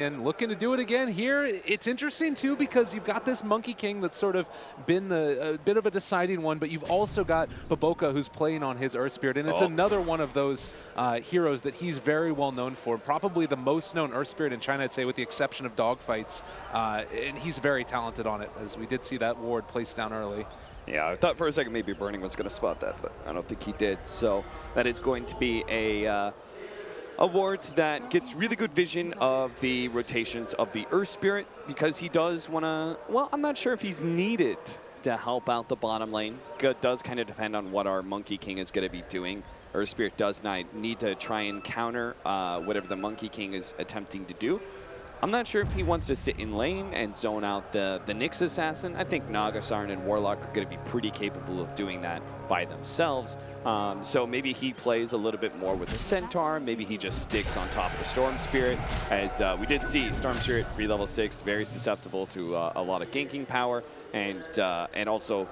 And looking to do it again here. It's interesting too because you've got this Monkey King that's sort of been a bit of a deciding one, but you've also got Baboka who's playing on his Earth Spirit, and it's another one of those heroes that he's very well known for. Probably the most known Earth Spirit in China, I'd say, with the exception of dogfights, and he's very talented on it, as we did see that ward placed down early. Yeah, I thought for a second maybe Burning was going to spot that, but I don't think he did. So that is going to be a ward that gets really good vision of the rotations of the Earth Spirit, because he does want to, well, I'm not sure if he's needed to help out the bottom lane. It does kind of depend on what our Monkey King is going to be doing. Earth Spirit does need to try and counter whatever the Monkey King is attempting to do. I'm not sure if he wants to sit in lane and zone out the Nyx Assassin. I think Naga Siren and Warlock are going to be pretty capable of doing that by themselves. So maybe he plays a little bit more with the Centaur. Maybe he just sticks on top of the Storm Spirit. As we did see, Storm Spirit, level 6, very susceptible to a lot of ganking power, and also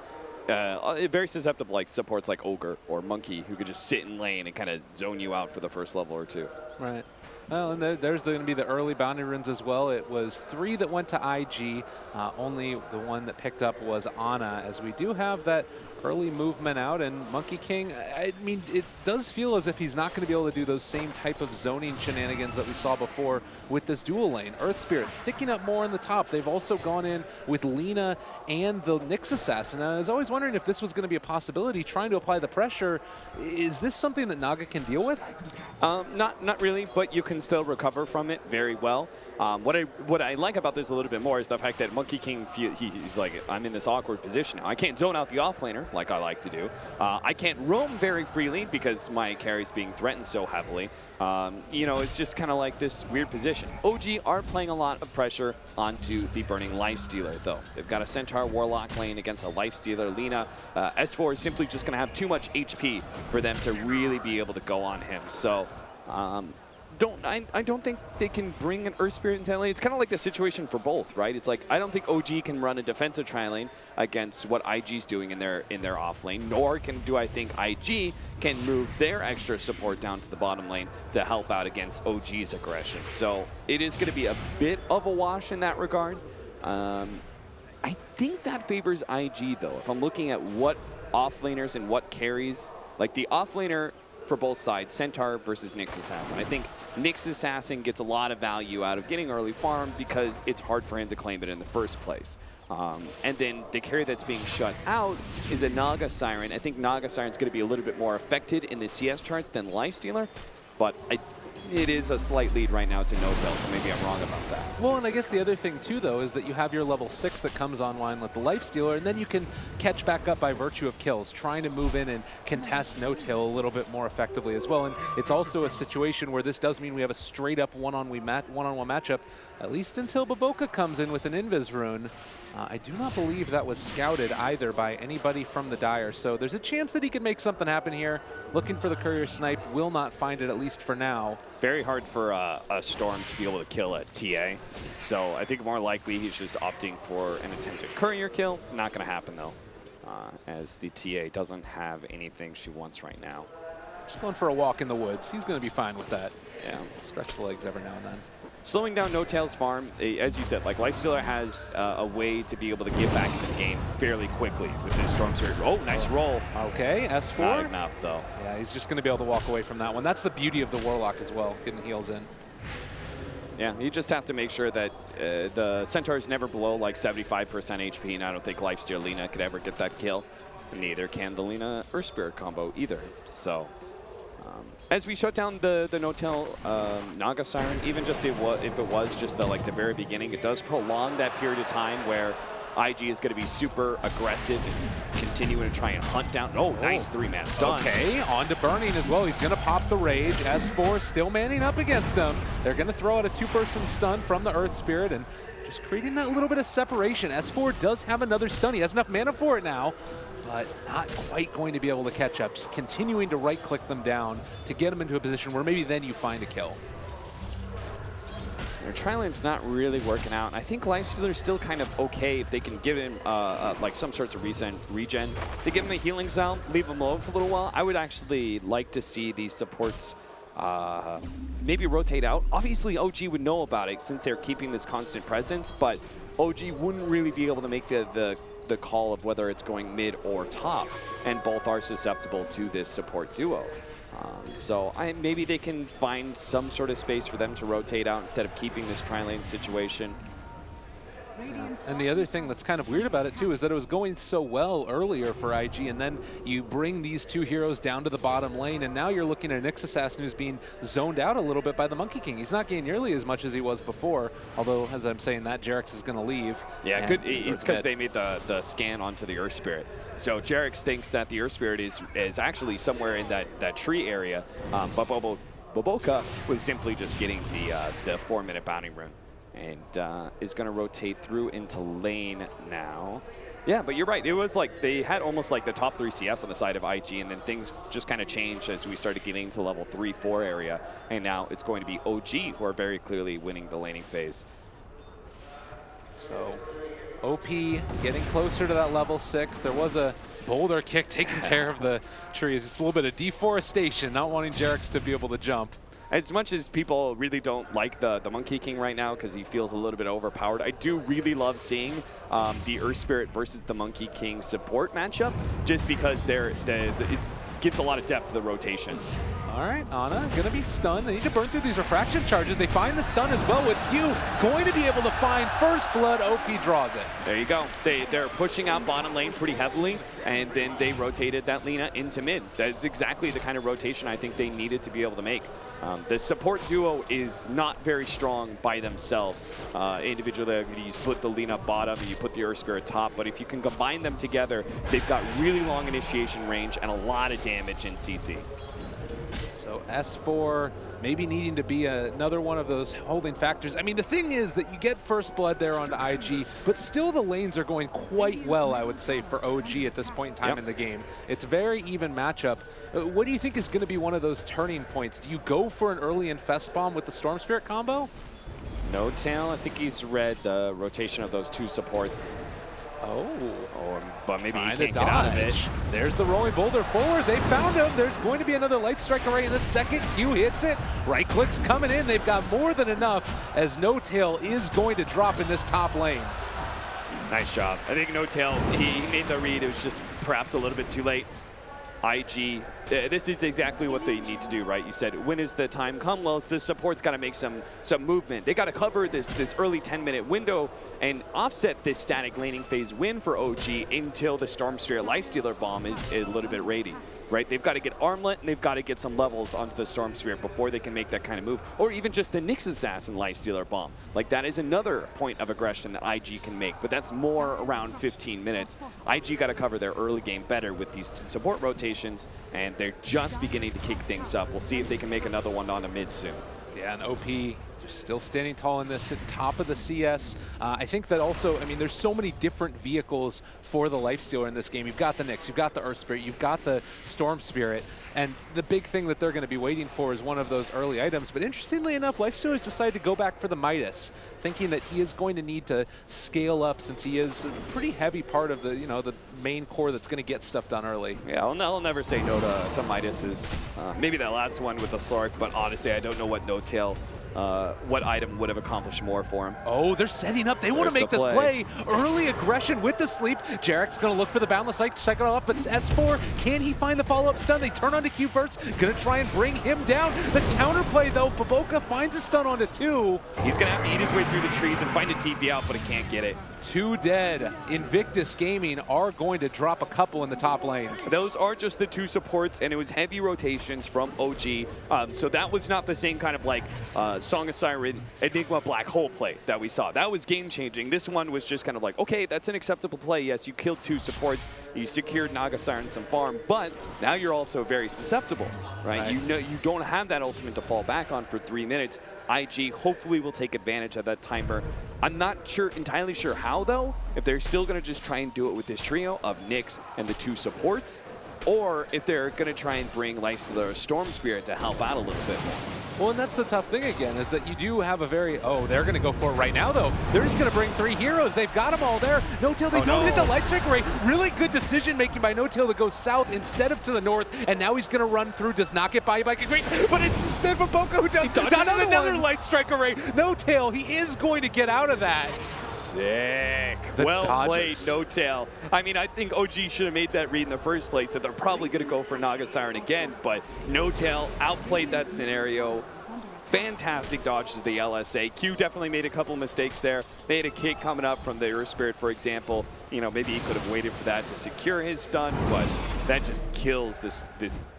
very susceptible like supports like Ogre or Monkey, who could just sit in lane and kind of zone you out for the first level or two. Right. Well, and there's going to be the early bounty runes as well. It was 3 that went to IG. Only the one that picked up was Ana, as we do have that early movement out. And Monkey King, I mean, it does feel as if he's not going to be able to do those same type of zoning shenanigans that we saw before with this dual lane. Earth Spirit sticking up more in the top. They've also gone in with Lina and the Nyx Assassin. I was always wondering if this was going to be a possibility, trying to apply the pressure. Is this something that Naga can deal with? Not really, but you can still recover from it very well. What I like about this a little bit more is the fact that Monkey King, he's like, I'm in this awkward position now. I can't zone out the offlaner like I like to do. I can't roam very freely because my carry's being threatened so heavily. You know, it's just kind of like this weird position. OG are playing a lot of pressure onto the Burning Lifestealer, though. They've got a Centaur Warlock lane against a Lifestealer, Lina. S4 is simply just going to have too much HP for them to really be able to go on him. So I don't think they can bring an Earth Spirit into lane. It's kind of like the situation for both, right? It's like, I don't think OG can run a defensive tri-lane against what IG's doing in their off lane, nor do I think IG can move their extra support down to the bottom lane to help out against OG's aggression. So it is going to be a bit of a wash in that regard. I think that favors IG, though. If I'm looking at what offlaners and what carries, like the offlaner for both sides, Centaur versus Nyx Assassin. I think Nyx Assassin gets a lot of value out of getting early farm because it's hard for him to claim it in the first place. And then the carry that's being shut out is a Naga Siren. I think Naga Siren's going to be a little bit more affected in the CS charts than Lifestealer, but it is a slight lead right now to No-Tail, so maybe I'm wrong about that. Well, and I guess the other thing, too, though, is that you have your level 6 that comes online with the Lifestealer, and then you can catch back up by virtue of kills, trying to move in and contest No-Tail a little bit more effectively as well. And it's also a situation where this does mean we have a straight-up one-on-one matchup, at least until Baboka comes in with an Invis rune. I do not believe that was scouted either by anybody from the Dire, so there's a chance that he could make something happen here. Looking for the Courier Snipe, will not find it, at least for now. Very hard for a Storm to be able to kill a TA, so I think more likely he's just opting for an attempted Courier kill. Not going to happen, though, as the TA doesn't have anything she wants right now. Just going for a walk in the woods. He's going to be fine with that. Yeah. Stretch the legs every now and then. Slowing down No-Tail's farm, as you said, like Lifestealer has a way to be able to get back into the game fairly quickly with his Storm Spirit. Oh, nice roll. Okay, S4. Not enough, though. Yeah, he's just going to be able to walk away from that one. That's the beauty of the Warlock as well, getting heals in. Yeah, you just have to make sure that the Centaur is never below like 75% HP, and I don't think Lifestealer Lina could ever get that kill. Neither can the Lina Earth Spirit combo either. So as we shut down the No-Tail Naga Siren, even just if it was just the very beginning, it does prolong that period of time where IG is going to be super aggressive and continuing to try and hunt down. Oh, nice 3-man stun. Okay, on to Burning as well. He's going to pop the Rage. S4 still manning up against him. They're going to throw out a 2-person stun from the Earth Spirit and just creating that little bit of separation. S4 does have another stun. He has enough mana for it now, but not quite going to be able to catch up. Just continuing to right-click them down to get them into a position where maybe then you find a kill. Their tri-lane's not really working out. I think Lifestealer's still kind of okay if they can give him like some sorts of regen. They give him a healing zone, leave him alone for a little while. I would actually like to see these supports maybe rotate out. Obviously, OG would know about it since they're keeping this constant presence, but OG wouldn't really be able to make the call of whether it's going mid or top, and both are susceptible to this support duo. So maybe they can find some sort of space for them to rotate out instead of keeping this tri-lane situation. And the other thing that's kind of weird about it too is that it was going so well earlier for IG, and then you bring these two heroes down to the bottom lane, and now you're looking at an Nyx Assassin who's being zoned out a little bit by the Monkey King. He's not getting nearly as much as he was before, although as I'm saying that, Jarex is going to leave. Yeah, good. It's because they made the scan onto the Earth Spirit. So Jarex thinks that the Earth Spirit is actually somewhere in that tree area, but Boboka was simply just getting the 4-minute bounty rune. And is going to rotate through into lane now. Yeah, but you're right. It was like they had almost like the top 3 CS on the side of IG, and then things just kind of changed as we started getting to level 3-4 area. And now it's going to be OG who are very clearly winning the laning phase. So OP getting closer to that level 6. There was a boulder kick taking care of the trees. Just a little bit of deforestation, not wanting Jarex to be able to jump. As much as people really don't like the Monkey King right now because he feels a little bit overpowered, I do really love seeing the Earth Spirit versus the Monkey King support matchup, just because it gives a lot of depth to the rotations. All right, Ana going to be stunned. They need to burn through these refraction charges. They find the stun as well with Q. Going to be able to find first blood. OP draws it. There you go. They're pushing out bottom lane pretty heavily, and then they rotated that Lina into mid. That's exactly the kind of rotation I think they needed to be able to make. The support duo is not very strong by themselves. Individually, you put the Lina bottom and you put the Earth Spirit top, but if you can combine them together, they've got really long initiation range and a lot of damage in CC. So S4 maybe needing to be another one of those holding factors. I mean, the thing is that you get first blood there onto IG, but still the lanes are going quite well, I would say, for OG at this point in time in the game. It's a very even matchup. What do you think is going to be one of those turning points? Do you go for an early Infest Bomb with the Storm Spirit combo? No Tail. I think he's read the rotation of those 2 supports. But maybe he can't get out of it. There's the rolling boulder forward. They found him. There's going to be another light strike array in a second. Q hits it. Right click's coming in. They've got more than enough as No Tail is going to drop in this top lane. Nice job. I think No Tail, he made the read. It was just perhaps a little bit too late. IG, this is exactly what they need to do, right? You said, when is the time come? Well, the support's got to make some movement. They got to cover this early 10-minute window and offset this static laning phase win for OG until the Storm Spirit Lifestealer Bomb is a little bit ready, right? They've got to get Armlet and they've got to get some levels onto the Storm Spirit before they can make that kind of move, or even just the Nyx Assassin Lifestealer Bomb. Like, that is another point of aggression that IG can make, but that's more around 15 minutes. IG got to cover their early game better with these support rotations, and they're just beginning to kick things up. We'll see if they can make another one on the mid soon. Yeah, and OP still standing tall in this, at top of the CS. I think that also, I mean, there's so many different vehicles for the Lifestealer in this game. You've got the Nyx, you've got the Earth Spirit, you've got the Storm Spirit, and the big thing that they're going to be waiting for is one of those early items. But interestingly enough, Lifestealers decided to go back for the Midas, thinking that he is going to need to scale up since he is a pretty heavy part of the, the main core that's going to get stuff done early. Yeah, I'll never say no to Midas. Maybe that last one with the Slurk, but honestly, I don't know what No Tail, what item would have accomplished more for him. Oh, they're setting up. They want to make this play. Early aggression with the sleep. Jarek's going to look for the Boundless Light to check it off, but it's S4. Can he find the follow-up stun? They turn onto Q first. Going to try and bring him down. The counterplay, though. Boboka finds a stun onto 2. He's going to have to eat his way through the trees and find a TP out, but he can't get it. 2 dead. Invictus Gaming are going to drop a couple in the top lane. Those are just the 2 supports, and it was heavy rotations from OG. So that was not the same kind of like Song of Siren, Enigma Black Hole play that we saw. That was game-changing. This one was just kind of like, okay, that's an acceptable play. Yes, you killed 2 supports. You secured Naga Siren some farm, but now you're also very susceptible, right? You know you don't have that ultimate to fall back on for 3 minutes. IG hopefully will take advantage of that timer. I'm not entirely sure how, though, if they're still going to just try and do it with this trio of Nyx and the 2 supports, or if they're going to try and bring Lifestealer Storm Spirit to help out a little bit more. Well, and that's the tough thing again, is that you do have a very, oh, they're going to go for it right now, though. They're just going to bring 3 heroes. They've got them all there. No-Tail, they don't hit the Light Strike Array. Really good decision-making by No-Tail to go south instead of to the north, and now he's going to run through, does not get by Greats, but it's instead of Boca who does another Light Strike Array. No-Tail, he is going to get out of that. Sick. The well played, dodges. No-Tail. I mean, I think OG should have made that read in the first place, that they're probably going to go for Naga Siren again, but No-Tail outplayed that scenario. Fantastic dodges to the LSA. Q definitely made a couple mistakes there. They had a kick coming up from the Earth Spirit, for example. You know, maybe he could have waited for that to secure his stun, but that just kills this.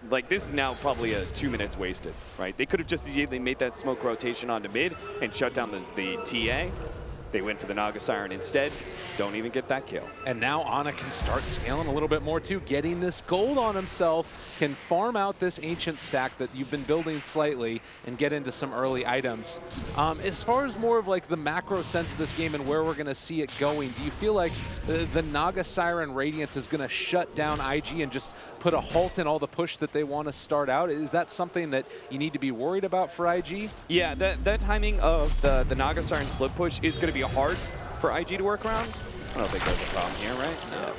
Like, this is now probably 2 minutes wasted, right? They could have just easily made that smoke rotation onto mid and shut down the TA. They went for the Naga Siren instead. Don't even get that kill. And now Ana can start scaling a little bit more too, getting this gold on himself, can farm out this ancient stack that you've been building slightly and get into some early items. As far as more of like the macro sense of this game and where we're gonna see it going, do you feel like the Naga Siren Radiance is gonna shut down IG and just put a halt in all the push that they want to start out? Is that something that you need to be worried about for IG? Yeah, that timing of the Naga Siren split push is gonna be hard for IG to work around. I don't think there's a problem here, right?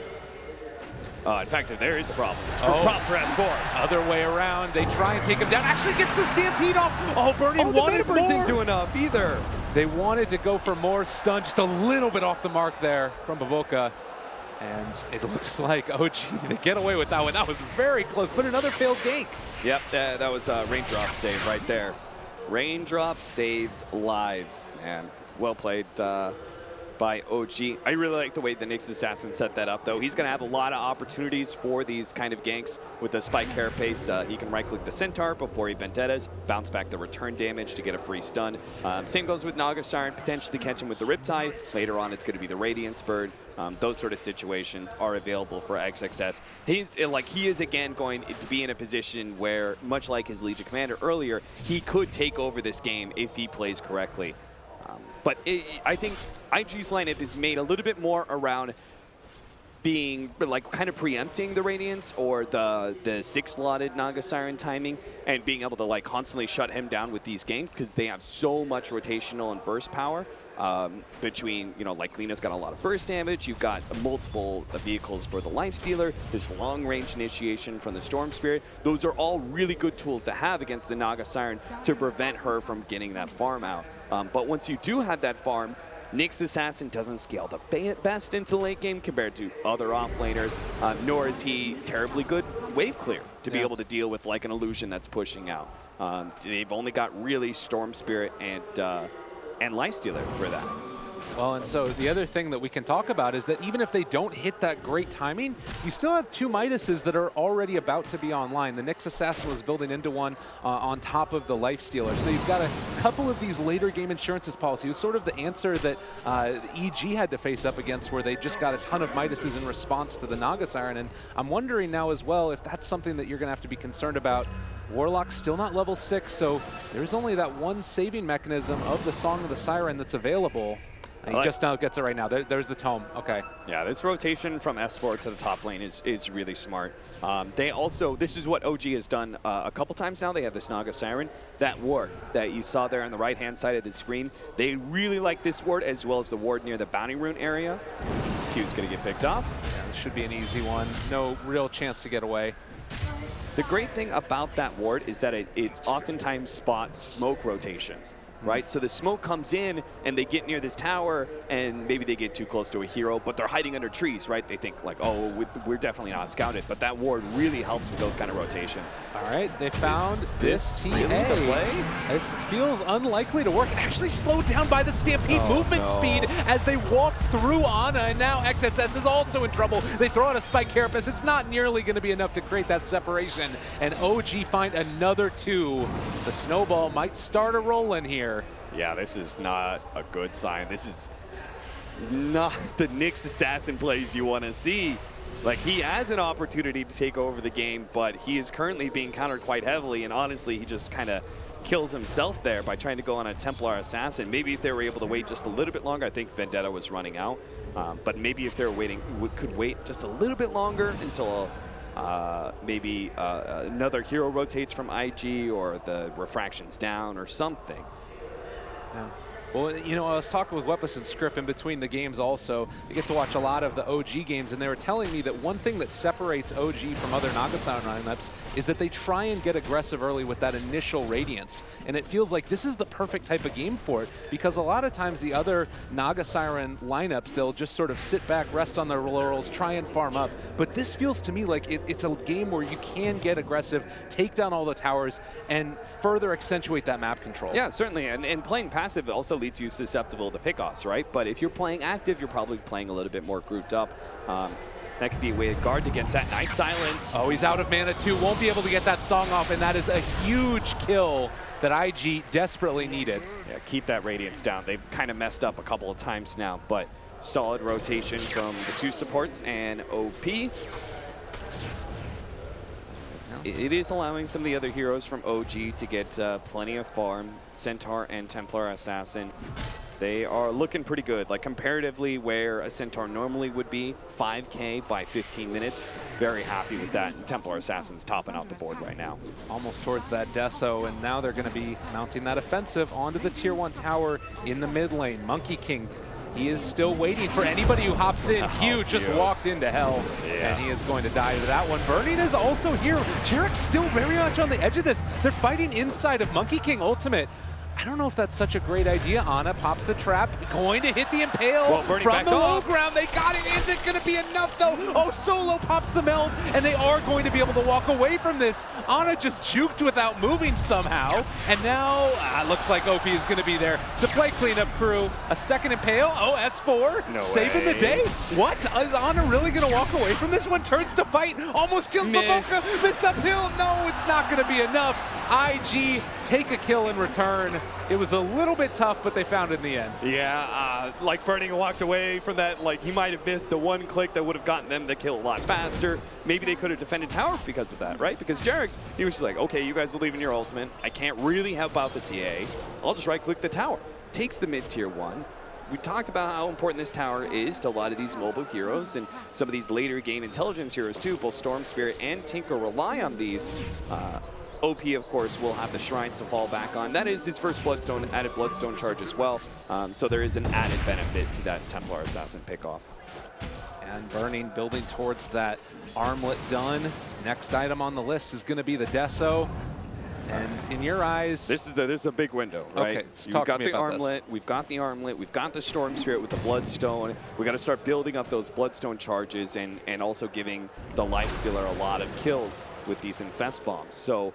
No. In fact, if there is a problem, it's for prop for S4. Other way around, they try and take him down. Actually gets the Stampede off. Oh, Burning wanted more. Didn't do enough either. They wanted to go for more stun, just a little bit off the mark there from Baboka. And it looks like OG, they get away with that one. That was very close, but another failed gank. Yep, that was a Raindrop save right there. Raindrop saves lives, man. Well played by OG. I really like the way the Nyx Assassin set that up, though. He's going to have a lot of opportunities for these kind of ganks with the Spike Carapace. He can right-click the Centaur before he Vendettas, bounce back the return damage to get a free stun. Same goes with Naga Siren, potentially catch him with the Riptide. Later on, it's going to be the Radiance Bird. Those sort of situations are available for XXS. He is again going to be in a position where, much like his Legion Commander earlier, he could take over this game if he plays correctly. But I think IG's lineup is made a little bit more around being like kind of preempting the Radiance or the 6-slotted Naga Siren timing and being able to like constantly shut him down with these games because they have so much rotational and burst power. Between, you know, like Lena's got a lot of burst damage, you've got multiple vehicles for the Lifestealer, this long-range initiation from the Storm Spirit. Those are all really good tools to have against the Naga Siren to prevent her from getting that farm out. But once you do have that farm, Nyx Assassin doesn't scale the best into late game compared to other offlaners, nor is he terribly good wave clear to be able to deal with like an illusion that's pushing out. They've only got really Storm Spirit and Lifestealer for that. Well, and so the other thing that we can talk about is that even if they don't hit that great timing, you still have 2 Midases that are already about to be online. The Nyx Assassin was building into one on top of the Lifestealer. So you've got a couple of these later game insurances policy. It was sort of the answer that EG had to face up against, where they just got a ton of Midases in response to the Naga Siren. And I'm wondering now as well if that's something that you're going to have to be concerned about. Warlock's still not level 6, so there's only that one saving mechanism of the Song of the Siren that's available. And he just now gets it right now. There's the tome. Okay. Yeah, this rotation from S4 to the top lane is really smart. They also, this is what OG has done a couple times now. They have this Naga Siren. That ward that you saw there on the right-hand side of the screen, they really like this ward as well as the ward near the Bounty Rune area. Q's going to get picked off. Yeah, this should be an easy one. No real chance to get away. The great thing about that ward is that it oftentimes spots smoke rotations. Right, so the smoke comes in and they get near this tower and maybe they get too close to a hero, but they're hiding under trees, right? They think like, oh, we're definitely not scouted, but that ward really helps with those kind of rotations. All right, they found this TA. Really the play? This feels unlikely to work, and actually slowed down by the Stampede movement speed as they walk through Ana, and now XSS is also in trouble. They throw out a Spike Carapace. It's not nearly going to be enough to create that separation, and OG find another 2. The snowball might start a rolling here. Yeah, this is not a good sign. This is not the Nyx Assassin plays you want to see. Like, he has an opportunity to take over the game, but he is currently being countered quite heavily, and honestly, he just kind of kills himself there by trying to go on a Templar Assassin. Maybe if they were able to wait just a little bit longer, I think Vendetta was running out, but maybe if they were waiting, could wait just a little bit longer until maybe another hero rotates from IG, or the refraction's down or something. Yeah. Well, you know, I was talking with Weppus and Scriff in between the games also. I get to watch a lot of the OG games, and they were telling me that one thing that separates OG from other Naga Siren lineups is that they try and get aggressive early with that initial Radiance. And it feels like this is the perfect type of game for it, because a lot of times the other Naga Siren lineups, they'll just sort of sit back, rest on their laurels, try and farm up. But this feels to me like it's a game where you can get aggressive, take down all the towers, and further accentuate that map control. Yeah, certainly. And playing passive also leaves you susceptible to pickoffs, right? But if you're playing active, you're probably playing a little bit more grouped up. That could be a way to guard against that. Nice silence. Oh, he's out of mana too. Won't be able to get that song off, and that is a huge kill that IG desperately needed. Yeah, keep that Radiance down. They've kind of messed up a couple of times now, but solid rotation from the two supports and OP. It is allowing some of the other heroes from OG to get plenty of farm. Centaur and Templar Assassin, they are looking pretty good. Like comparatively where a Centaur normally would be, 5K by 15 minutes. Very happy with that. And Templar Assassin's topping out the board right now. Almost towards that Deso, and now they're going to be mounting that offensive onto the tier 1 tower in the mid lane. Monkey King, he is still waiting for anybody who hops in. Q just walked into hell, and he is going to die to that one. Burning is also here. Jarek's still very much on the edge of this. They're fighting inside of Monkey King Ultimate. I don't know if that's such a great idea. Ana pops the trap, going to hit the Impale from the low ground. They got it. Is it going to be enough, though? Oh, Solo pops the meld, and they are going to be able to walk away from this. Ana just juked without moving somehow, and now looks like OP is going to be there to play cleanup crew. A second Impale. Oh, S4 saving the day. What? Is Ana really going to walk away from this one? Turns to fight. Almost kills Baboka. Miss uphill. No, it's not going to be enough. IG take a kill in return. It was a little bit tough, but they found it in the end. Yeah, like Burning walked away from that. Like he might have missed the one click that would have gotten them the kill a lot faster. Maybe they could have defended tower because of that, right? Because Jarek's, he was just like, okay, you guys are leaving your ultimate. I can't really help out the TA. I'll just right click the tower. Takes the mid tier 1. We talked about how important this tower is to a lot of these mobile heroes and some of these later game intelligence heroes too. Both Storm Spirit and Tinker rely on these. OP, of course, will have the shrines to fall back on. That is his first Bloodstone, added Bloodstone charge as well. So there is an added benefit to that Templar Assassin pickoff. And Burning building towards that armlet done. Next item on the list is going to be the Deso. And in your eyes, this is a big window, right? Okay, we've got the armlet, we've got the armlet, we've got the Storm Spirit with the Bloodstone. We got to start building up those Bloodstone charges and also giving the Lifestealer a lot of kills with these Infest Bombs. So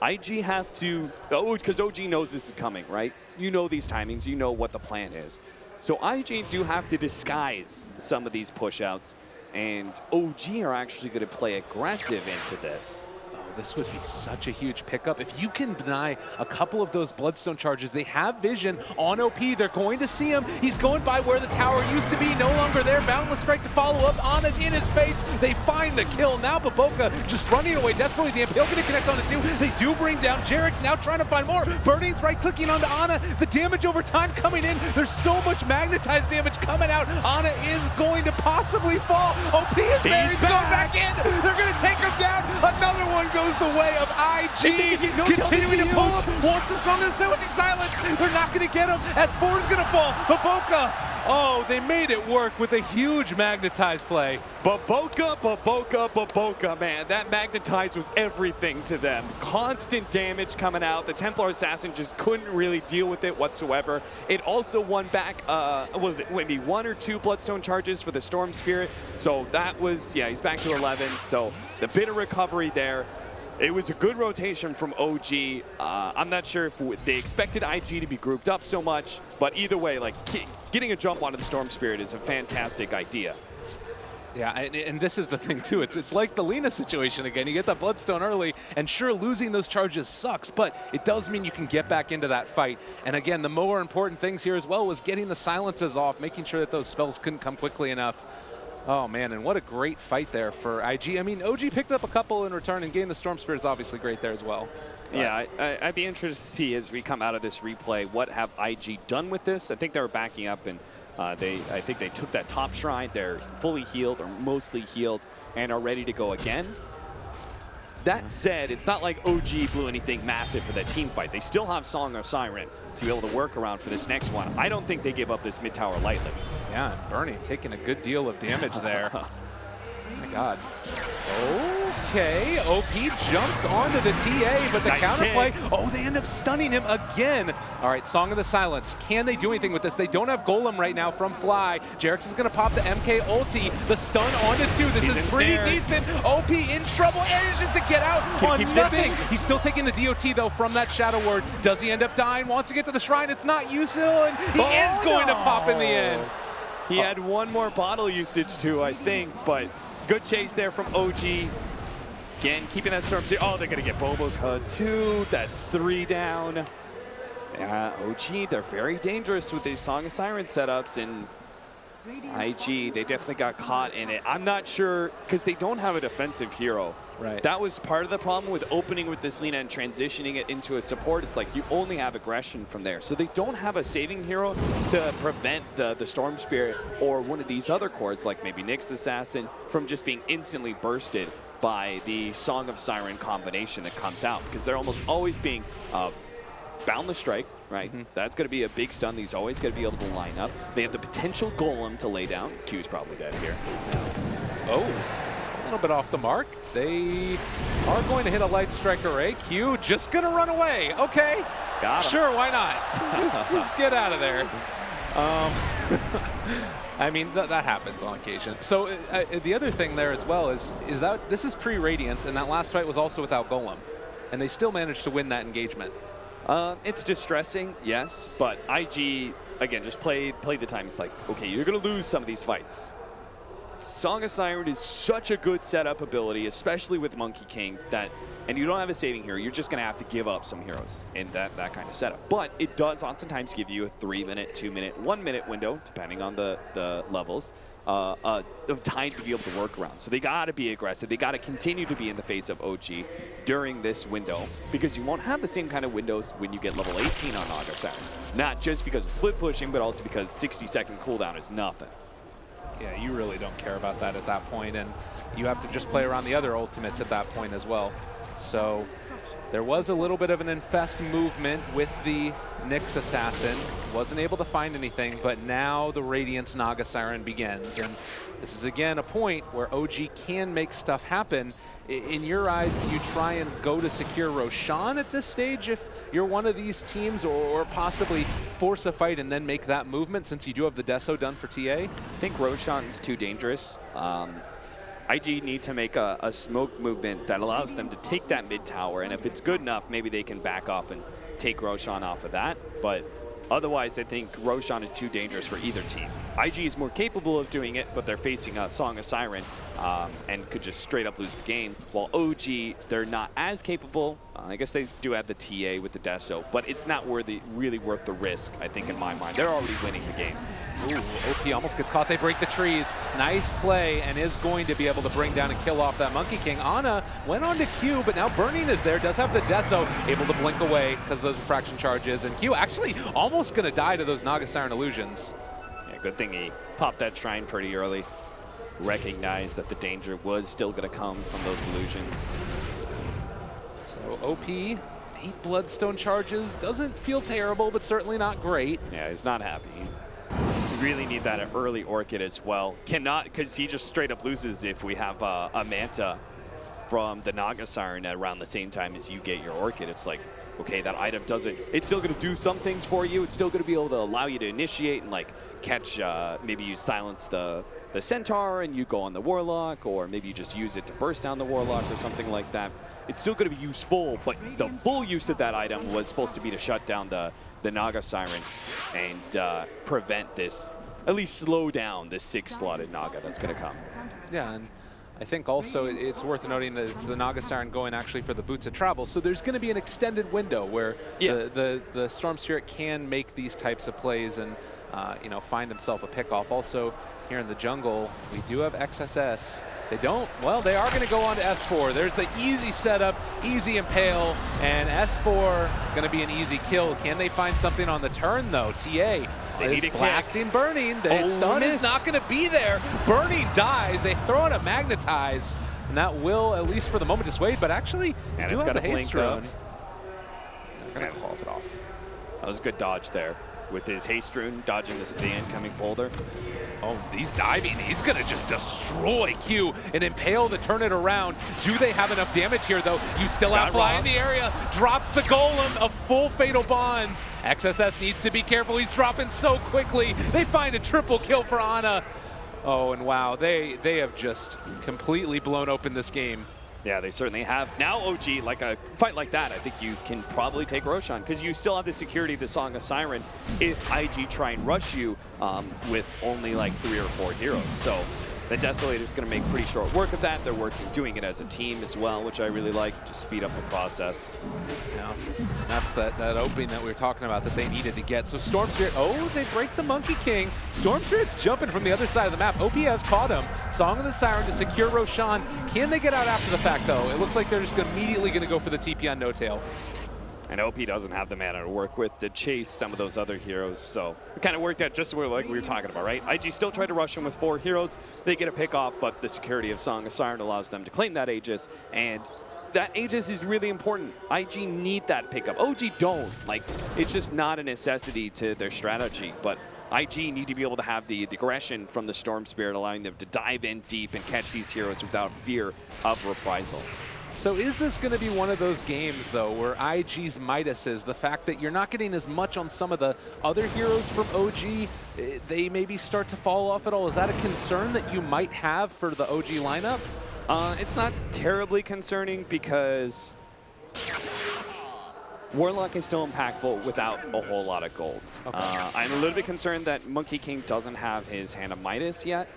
IG have to, because OG knows this is coming, right? You know these timings, you know what the plan is. So IG do have to disguise some of these push-outs, and OG are actually going to play aggressive into this. This would be such a huge pickup. If you can deny a couple of those Bloodstone charges, they have vision on OP. They're going to see him. He's going by where the tower used to be. No longer there. Boundless Strike to follow up. Ana's in his face. They find the kill. Now Baboka just running away desperately. The Impale going to connect on it too. They do bring down Jarek. Now trying to find more. Burning's right-clicking onto Ana. The damage over time coming in. There's so much magnetized damage coming out. Ana is going to possibly fall. OP is there. He's going back in. They're going to take him down. Another one goes the way of IG, continuing to pull up, wants the song and say, what's he silence? They're not going to get him, S4 is going to fall, Baboka, oh, they made it work with a huge magnetized play. Baboka, man, that magnetized was everything to them. Constant damage coming out, the Templar Assassin just couldn't really deal with it whatsoever. It also won back, was it maybe 1 or 2 Bloodstone charges for the Storm Spirit, so that was, yeah, he's back to 11, so the bit of recovery there. It was a good rotation from OG. I'm not sure if they expected IG to be grouped up so much, but either way, like getting a jump onto the Storm Spirit is a fantastic idea. Yeah, and this is the thing too. It's like the Lina situation again. You get that Bloodstone early, and sure, losing those charges sucks, but it does mean you can get back into that fight. And again, the more important things here as well was getting the silences off, making sure that those spells couldn't come quickly enough. Oh man, and what a great fight there for IG. I mean, OG picked up a couple in return, and getting the Storm Spirit is obviously great there as well. Yeah, I'd be interested to see as we come out of this replay, what have IG done with this? I think they were backing up, and I think they took that top shrine. They're fully healed or mostly healed and are ready to go again. That said, it's not like OG blew anything massive for that team fight. They still have Song of Siren to be able to work around for this next one. I don't think they give up this mid tower lightly. Yeah, and Bernie taking a good deal of damage there. Oh my God. Okay, OP jumps onto the TA, but the nice counterplay, kick. oh, they end up stunning him again. All right, Song of the Silence. Can they do anything with this? They don't have Golem right now from Fly. Jerix is going to pop the MK ulti. The stun onto 2. This is pretty decent. OP in trouble, and just to get out on nothing. He's still taking the DOT, though, from that Shadow Word. Does he end up dying? Wants to get to the Shrine. It's not Yusil, and he is going to pop in the end. He had one more bottle usage, too, I think, but good chase there from OG. Again, keeping that Storm Seer. Oh, they're going to get Bobo cut 2. That's 3 down. Yeah, OG, they're very dangerous with these Song of Siren setups, and IG, they definitely got caught in it. I'm not sure, because they don't have a defensive hero. Right. That was part of the problem with opening with this Lina and transitioning it into a support. It's like you only have aggression from there. So they don't have a saving hero to prevent the Storm Spirit or one of these other cores, like maybe Nyx Assassin, from just being instantly bursted by the Song of Siren combination that comes out, because they're almost always being Boundless Strike, right? That's going to be a big stun. He's always going to be able to line up. They have the potential Golem to lay down. Q's probably dead here. Oh, a little bit off the mark. They are going to hit a Light Strike Array. Q just going to run away. Okay, Got him. Sure, why not? just get out of there. I mean, that happens on occasion. So the other thing there as well is that this is pre-Radiance, and that last fight was also without Golem. And they still managed to win that engagement. It's distressing, yes, but IG, again, just play the time. It's like, okay, you're going to lose some of these fights. Song of Siren is such a good setup ability, especially with Monkey King, and you don't have a saving hero, you're just going to have to give up some heroes in that kind of setup. But it does oftentimes give you a 3-minute, 2-minute, 1-minute window, depending on the levels, of time to be able to work around. So they got to be aggressive. They got to continue to be in the face of OG during this window, because you won't have the same kind of windows when you get level 18 on Naga Siren. Not just because of split pushing, but also because 60-second cooldown is nothing. Yeah, you really don't care about that at that point, and you have to just play around the other ultimates at that point as well. So there was a little bit of an infest movement with the Nyx Assassin. Wasn't able to find anything, but now the Radiance Naga Siren begins. And this is, again, a point where OG can make stuff happen. In your eyes, do you try and go to secure Roshan at this stage if you're one of these teams, or possibly force a fight and then make that movement, since you do have the Deso done for TA? I think Roshan's too dangerous. IG need to make a smoke movement that allows them to take that mid tower, and if it's good enough, maybe they can back up and take Roshan off of that. But otherwise, I think Roshan is too dangerous for either team. IG is more capable of doing it, but they're facing a Song of Siren and could just straight up lose the game. While OG, they're not as capable. I guess they do have the TA with the Deso, but it's not really worth the risk, I think, in my mind. They're already winning the game. Ooh, OP almost gets caught. They break the trees. Nice play, and is going to be able to bring down and kill off that Monkey King. Ana went on to Q, but now Burning is there. Does have the Deso, able to blink away because of those refraction charges. And Q actually almost going to die to those Naga Siren illusions. Yeah, good thing he popped that shrine pretty early. Recognized that the danger was still going to come from those illusions. So OP, 8 Bloodstone charges. Doesn't feel terrible, but certainly not great. Yeah, he's not happy. You really need that early Orchid as well. Cannot, because he just straight up loses if we have a Manta from the Naga Siren at around the same time as you get your Orchid. It's like, okay, that item doesn't, it's still going to do some things for you. It's still going to be able to allow you to initiate and like catch, maybe you silence the Centaur and you go on the Warlock, or maybe you just use it to burst down the Warlock or something like that. It's still going to be useful, but the full use of that item was supposed to be to shut down the Naga Siren and prevent this, at least slow down this 6-slotted Naga that's going to come. Yeah, and I think also it's worth noting that it's the Naga Siren going actually for the Boots of Travel, so there's going to be an extended window where the Storm Spirit can make these types of plays and you know, find himself a pickoff. Also, here in the jungle, we do have XSS. They don't, well, they are going to go on to S4. There's the easy setup, easy impale, and S4 going to be an easy kill. Can they find something on the turn, though? TA is blasting Burning. The stun is not going to be there. Burning dies. They throw in a Magnetize. and that will, at least for the moment, dissuade, but actually, and do it's have got the a haste blink rune. They're going to cough it off. That was a good dodge there with his haste rune, dodging the incoming boulder. Oh, he's diving. He's going to just destroy Q and impale the turn it around. Do they have enough damage here, though? You still have Fly in the area. Drops the Golem of full Fatal Bonds. XSS needs to be careful. He's dropping so quickly. They find a triple kill for Ana. Oh, and wow, they have just completely blown open this game. Yeah, they certainly have. Now OG, like a fight like that, I think you can probably take Roshan because you still have the security of the Song of Siren if IG try and rush you with only like 3 or 4 heroes. So the Desolator's going to make pretty short work of that. They're doing it as a team as well, which I really like, to speed up the process. Yeah, that's that opening that we were talking about that they needed to get. So Storm Spirit, oh, they break the Monkey King. Storm Spirit's jumping from the other side of the map. OP has caught him. Song of the Siren to secure Roshan. Can they get out after the fact, though? It looks like they're just immediately going to go for the TP on No Tail. And OP doesn't have the mana to work with to chase some of those other heroes, so it kind of worked out just like we were talking about, right? IG still tried to rush him with 4 heroes. They get a pick off, but the security of Song of Siren allows them to claim that Aegis, and that Aegis is really important. IG need that pickup. OG don't. Like, it's just not a necessity to their strategy, but IG need to be able to have the aggression from the Storm Spirit, allowing them to dive in deep and catch these heroes without fear of reprisal. So is this going to be one of those games, though, where IG's Midas is the fact that you're not getting as much on some of the other heroes from OG, they maybe start to fall off at all? Is that a concern that you might have for the OG lineup? It's not terribly concerning because Warlock is still impactful without a whole lot of gold. Okay. I'm a little bit concerned that Monkey King doesn't have his Hand of Midas yet,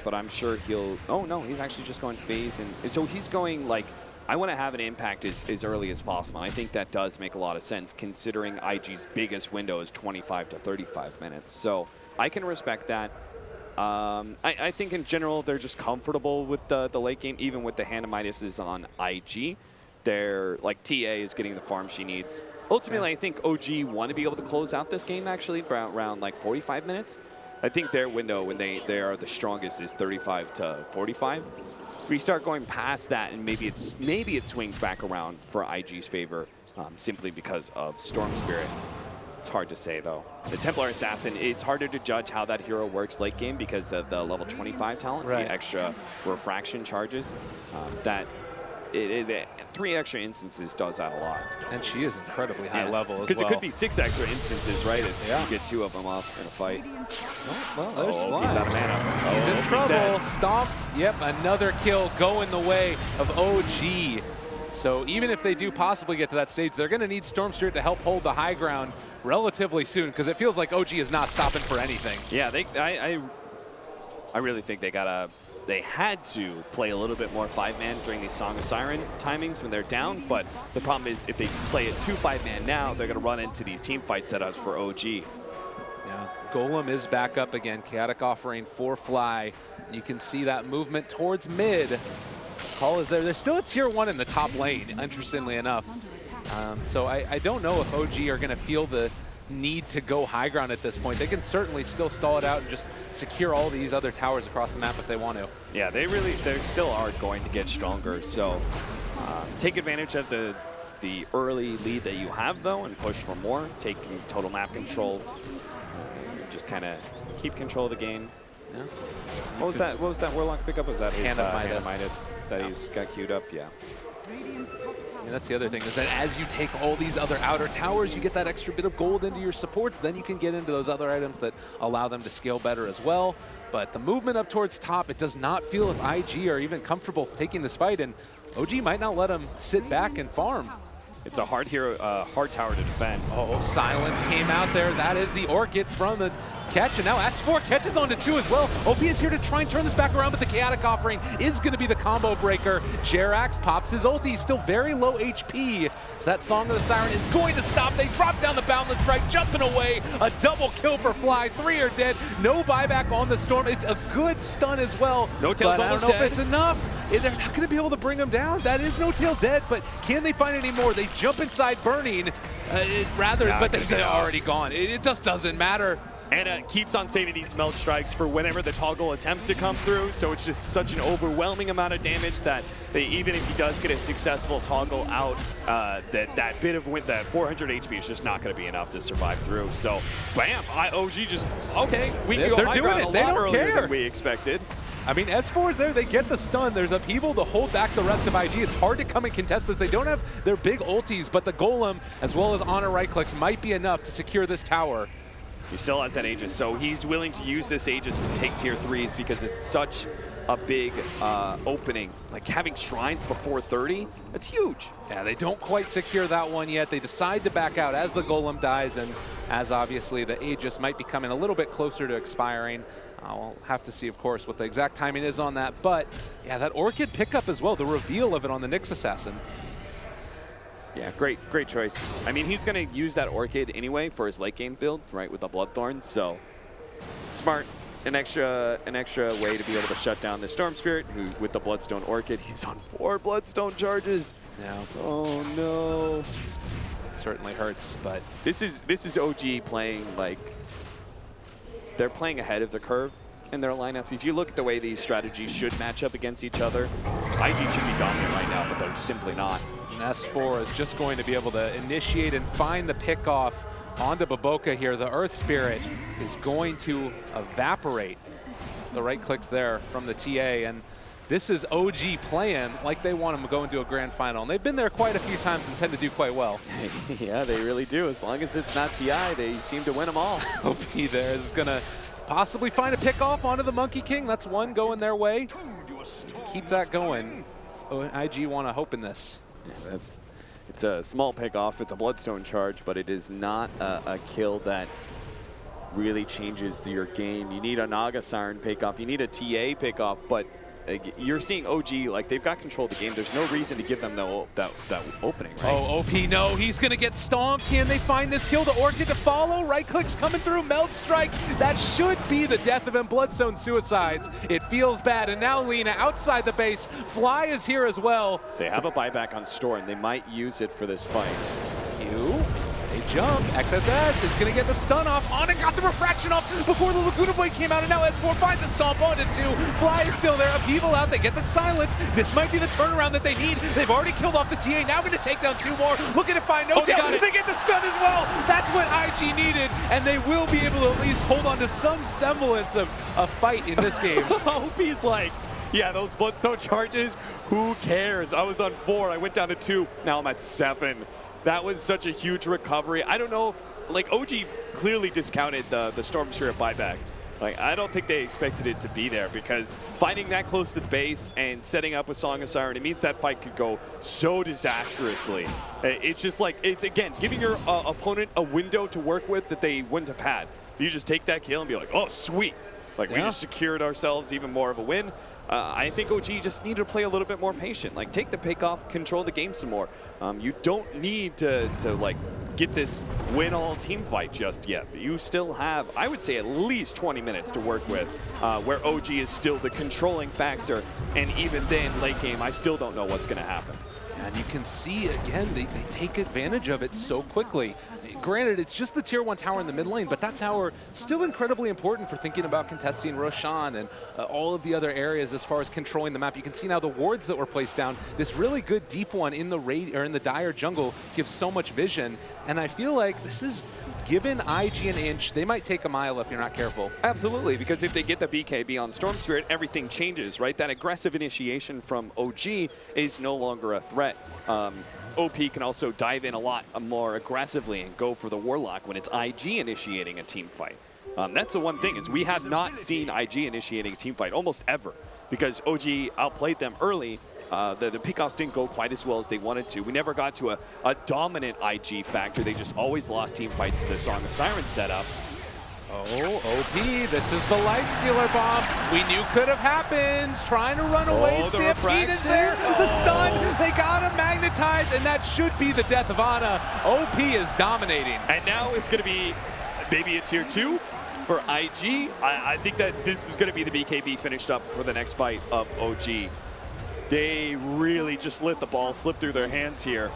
but I'm sure he'll... Oh, no, he's actually just going phase, and so he's going, like, I want to have an impact as early as possible. I think that does make a lot of sense considering IG's biggest window is 25 to 35 minutes. So I can respect that. I think in general they're just comfortable with the late game, even with the Hand of Midas is on IG. They're like TA is getting the farm she needs. Ultimately, I think OG want to be able to close out this game actually around like 45 minutes. I think their window when they are the strongest is 35 to 45. We start going past that, and maybe it swings back around for IG's favor, simply because of Storm Spirit. It's hard to say though. The Templar Assassin, it's harder to judge how that hero works late game because of the level 25 talent, right. The extra refraction charges. 3 extra instances does that a lot. And she is incredibly high level as well. Because it could be 6 extra instances, right? If you get 2 of them off in a fight. Well, there's he's out of mana. He's in trouble. Stomped. Yep, another kill going the way of OG. So even if they do possibly get to that stage, they're going to need Storm Spirit to help hold the high ground relatively soon because it feels like OG is not stopping for anything. Yeah, I really think they had to play a little bit more 5-man during these Song of Siren timings when they're down, but the problem is if they play it 2 5-man now, they're going to run into these team fight setups for OG. Yeah, Golem is back up again. Chaotic Offering for Fly. You can see that movement towards mid. Call is there. There's still a tier 1 in the top lane, interestingly enough. So I don't know if OG are going to feel the need to go high ground at this point. They can certainly still stall it out and just secure all these other towers across the map if they want to. Yeah, they still are going to get stronger. So take advantage of the early lead that you have though and push for more. Taking total map control. Just kind of keep control of the game. Yeah. What was that Warlock pickup? Was that his Hand of Midas that he's got queued up? Yeah. And that's the other thing, is that as you take all these other outer towers, you get that extra bit of gold into your support, then you can get into those other items that allow them to scale better as well. But the movement up towards top, it does not feel if IG are even comfortable taking this fight, and OG might not let them sit back and farm. It's a hard tower to defend. Oh, Silence came out there. That is the Orchid from the catch, and now S4 catches onto 2 as well. OP is here to try and turn this back around, but the Chaotic Offering is going to be the combo breaker. Jerax pops his ulti. He's still very low HP. So that Song of the Siren is going to stop. They drop down the Boundless Strike, jumping away. A double kill for Fly. 3 are dead. No buyback on the Storm. It's a good stun as well. No Tail's almost dead. I don't know if dead. it's enough. They're not going to be able to bring him down. That is No Tail dead, but can they find any more? They jump inside Burning, but they're already gone. It just doesn't matter. Ana keeps on saving these melt strikes for whenever the toggle attempts to come through, so it's just such an overwhelming amount of damage that even if he does get a successful toggle out, that bit of that 400 HP is just not going to be enough to survive through. So, bam, OG just, okay, we can go high ground a lot earlier than we expected. I mean, S4 is there, they get the stun. There's upheaval to hold back the rest of IG. It's hard to come and contest this. They don't have their big ultis, but the Golem, as well as Honor right clicks, might be enough to secure this tower. He still has that Aegis, so he's willing to use this Aegis to take tier 3s because it's such a big opening. Like having shrines before 30, that's huge. Yeah, they don't quite secure that one yet. They decide to back out as the Golem dies, and as obviously the Aegis might be coming a little bit closer to expiring. We'll have to see, of course, what the exact timing is on that. But yeah, that Orchid pickup as well, the reveal of it on the Nyx Assassin. Yeah, great choice. I mean, he's going to use that Orchid anyway for his late game build, right, with the Bloodthorn. So smart, an extra way to be able to shut down the Storm Spirit, who with the Bloodstone Orchid, he's on 4 Bloodstone charges. Yeah. Oh no. It certainly hurts, but this is OG playing like they're playing ahead of the curve in their lineup. If you look at the way these strategies should match up against each other, IG should be dominant right now, but they're simply not. And S4 is just going to be able to initiate and find the pickoff onto Baboka here. The Earth Spirit is going to evaporate. The right clicks there from the TA, and this is OG playing like they want them to go into a grand final. And they've been there quite a few times and tend to do quite well. Yeah, they really do. As long as it's not TI, they seem to win them all. OP there is going to possibly find a pickoff onto the Monkey King. That's one going their way. Keep that going. IG want to hope in this. Yeah, it's a small pickoff with the Bloodstone charge, but it is not a kill that really changes your game. You need a Naga Siren pickoff. You need a TA pickoff, but you're seeing OG, like, they've got control of the game. There's no reason to give them that opening, right? Oh, OP, no. He's going to get stomped. Can they find this kill? The Orchid to follow. Right clicks coming through. Melt Strike. That should be the death of him. Bloodstone suicides. It feels bad. And now Lina outside the base. Fly is here as well. They have a buyback on Store, and they might use it for this fight. They jump. XSS is going to get the stun off. Ana got the refraction off before the Laguna Blade came out, and now S4 finds a stomp onto 2. Fly is still there. Upheaval out. They get the silence. This might be the turnaround that they need. They've already killed off the TA. Now going to take down 2 more. Looking to find no tail. They get the stun as well. That's what IG needed, and they will be able to at least hold on to some semblance of a fight in this game. OP's like, yeah, those Bloodstone charges, who cares? I was on 4. I went down to 2. Now I'm at 7. That was such a huge recovery. I don't know if, like, OG clearly discounted the Storm Spirit buyback. Like, I don't think they expected it to be there, because finding that close to the base and setting up with Song of Siren, it means that fight could go so disastrously. It's just like, it's, again, giving your opponent a window to work with that they wouldn't have had. You just take that kill and be like, oh, sweet. Like, we just secured ourselves even more of a win. I think OG just needed to play a little bit more patient. Like, take the pick off, control the game some more. You don't need to like, get this win-all team fight just yet. You still have, I would say, at least 20 minutes to work with, where OG is still the controlling factor. And even then, late game, I still don't know what's going to happen. And you can see, again, they take advantage of it so quickly. Granted, it's just the tier 1 tower in the mid lane, but that tower still incredibly important for thinking about contesting Roshan and all of the other areas as far as controlling the map. You can see now the wards that were placed down. This really good deep one in the dire jungle gives so much vision, and I feel like this is given IG an inch. They might take a mile if you're not careful. Absolutely, because if they get the BKB on Storm Spirit, everything changes, right? That aggressive initiation from OG is no longer a threat. OP can also dive in a lot more aggressively and go for the Warlock when it's IG initiating a team fight. That's the one thing, is we have not seen IG initiating a team fight almost ever, because OG outplayed them early. The pickoffs didn't go quite as well as they wanted to. We never got to a dominant IG factor. They just always lost team fights in the Song of Siren setup. Oh, OP, this is the Life Stealer bomb we knew could have happened. Trying to run away, Stampede is there, the stun, they got him magnetized, and that should be the death of Ana. OP is dominating. And now it's going to be maybe a tier 2 for IG. I think that this is going to be the BKB finished up for the next fight of OG. They really just let the ball slip through their hands here.